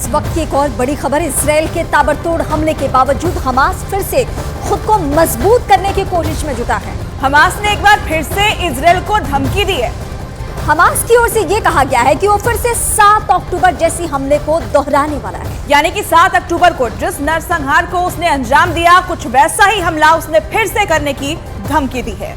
इस वक्त की एक और बड़ी खबर, इजरायल के ताबड़तोड़ हमले के बावजूद हमास फिर से खुद को मजबूत करने की कोशिश में जुटा है। हमास ने एक बार फिर से इजरायल को धमकी दी है। हमास की ओर से यह कहा गया है कि वो फिर से 7 अक्टूबर जैसी हमले को दोहराने वाला है। यानी कि 7 अक्टूबर को जिस नरसंहार को उसने अंजाम दिया, कुछ वैसा ही हमला उसने फिर से करने की धमकी दी है।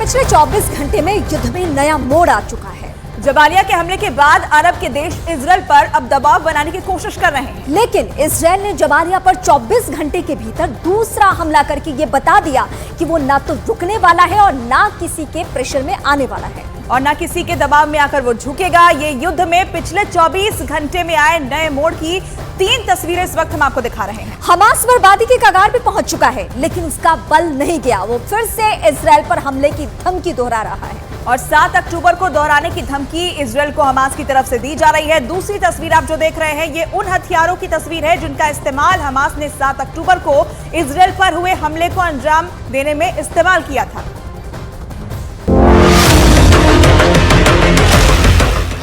पिछले 24 घंटे में युद्ध में नया मोड़ आ चुका है। जबालिया के हमले के बाद अरब के देश इजरायल पर अब दबाव बनाने की कोशिश कर रहे हैं, लेकिन इजरायल ने जबालिया पर 24 घंटे के भीतर दूसरा हमला करके ये बता दिया कि वो ना तो रुकने वाला है और ना किसी के प्रेशर में आने वाला है और ना किसी के दबाव में आकर वो झुकेगा। ये युद्ध में पिछले 24 घंटे में आए नए मोड़ की 3 तस्वीरें इस वक्त हम आपको दिखा रहे हैं। हमास बर्बादी के कगार पे पहुंच चुका है, लेकिन उसका बल नहीं गया। वो फिर से इजरायल पर हमले की धमकी दोहरा रहा है और 7 अक्टूबर को दोहराने की धमकी इजरायल को हमास की तरफ से दी जा रही है। दूसरी तस्वीर आप जो देख रहे हैं, ये उन हथियारों की तस्वीर है जिनका इस्तेमाल हमास ने 7 अक्टूबर को इजरायल पर हुए हमले को अंजाम देने में इस्तेमाल किया था।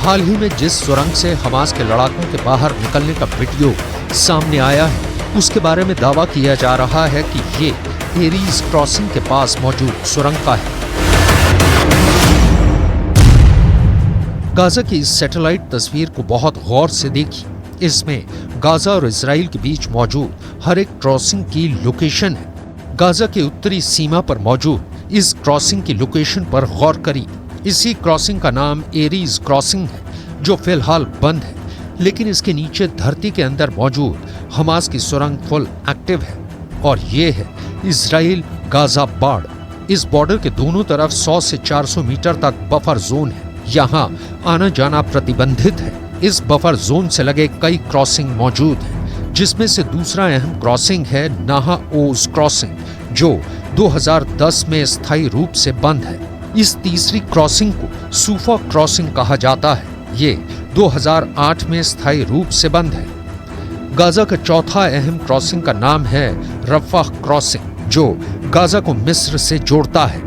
हाल ही में जिस सुरंग से हमास के लड़ाकों के बाहर निकलने का वीडियो सामने आया है, उसके बारे में दावा किया जा रहा है कि ये एरीज क्रॉसिंग के पास मौजूद सुरंग का है। गाजा की इस सैटेलाइट तस्वीर को बहुत गौर से देखिए। इसमें गाजा और इजराइल के बीच मौजूद हर एक क्रॉसिंग की लोकेशन है। गाजा के उत्तरी सीमा पर मौजूद इस क्रॉसिंग की लोकेशन पर गौर करिए। इसी क्रॉसिंग का नाम एरीज क्रॉसिंग है, जो फिलहाल बंद है, लेकिन इसके नीचे धरती के अंदर मौजूद हमास की सुरंग फुल एक्टिव है। और ये है इजराइल गाजा बॉर्डर। इस बॉर्डर के दोनों तरफ 100 से 400 मीटर तक बफर जोन है। यहाँ आना जाना प्रतिबंधित है। इस बफर जोन से लगे कई क्रॉसिंग मौजूद हैं, जिसमें से दूसरा अहम क्रॉसिंग है नाहा ओज क्रॉसिंग, जो 2010 में स्थायी रूप से बंद है। इस तीसरी क्रॉसिंग को सूफा क्रॉसिंग कहा जाता है। ये 2008 में स्थायी रूप से बंद है। गाजा का चौथा अहम क्रॉसिंग का नाम है रफाह क्रॉसिंग, जो गाजा को मिस्र से जोड़ता है।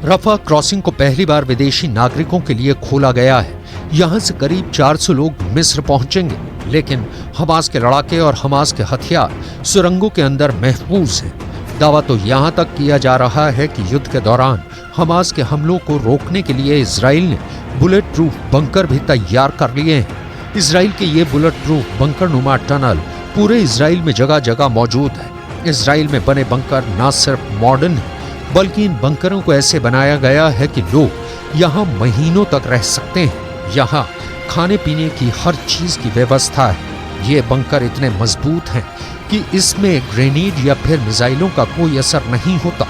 रफा क्रॉसिंग को पहली बार विदेशी नागरिकों के लिए खोला गया है। यहाँ से करीब 400 लोग मिस्र पहुंचेंगे, लेकिन हमास के लड़ाके और हमास के हथियार सुरंगों के अंदर महफूज हैं। दावा तो यहाँ तक किया जा रहा है कि युद्ध के दौरान हमास के हमलों को रोकने के लिए इजराइल ने बुलेट प्रूफ बंकर भी तैयार कर लिए हैं। इजराइल के ये बुलेट प्रूफ बंकर नुमा टनल पूरे इजराइल में जगह जगह मौजूद है। इजराइल में बने बंकर न सिर्फ मॉडर्न है, बल्कि इन बंकरों को ऐसे बनाया गया है कि लोग यहाँ महीनों तक रह सकते हैं। यहाँ खाने पीने की हर चीज की व्यवस्था है। ये बंकर इतने मजबूत हैं कि इसमें ग्रेनेड या फिर मिसाइलों का कोई असर नहीं होता।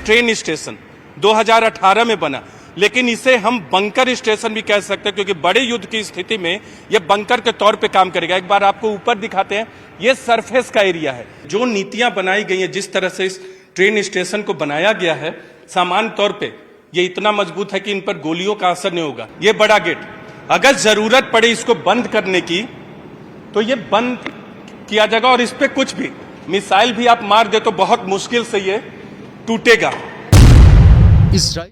ट्रेन स्टेशन 2018 में बना, लेकिन इसे हम बंकर स्टेशन भी कह सकते हैं, क्योंकि बड़े युद्ध की स्थिति में यह बंकर के तौर पे काम करेगा। एक बार आपको ऊपर दिखाते हैं, यह सरफेस का एरिया है। जो नीतियां बनाई गई हैं, जिस तरह से इस ट्रेन स्टेशन को बनाया गया है, सामान्य तौर पे ये इतना मजबूत है कि इन पर गोलियों का असर नहीं होगा। ये बड़ा गेट, अगर जरूरत पड़े इसको बंद करने की, तो ये बंद किया जाएगा और इस पे कुछ भी मिसाइल भी आप मार दे तो बहुत मुश्किल से ये टूटेगा। इजराइल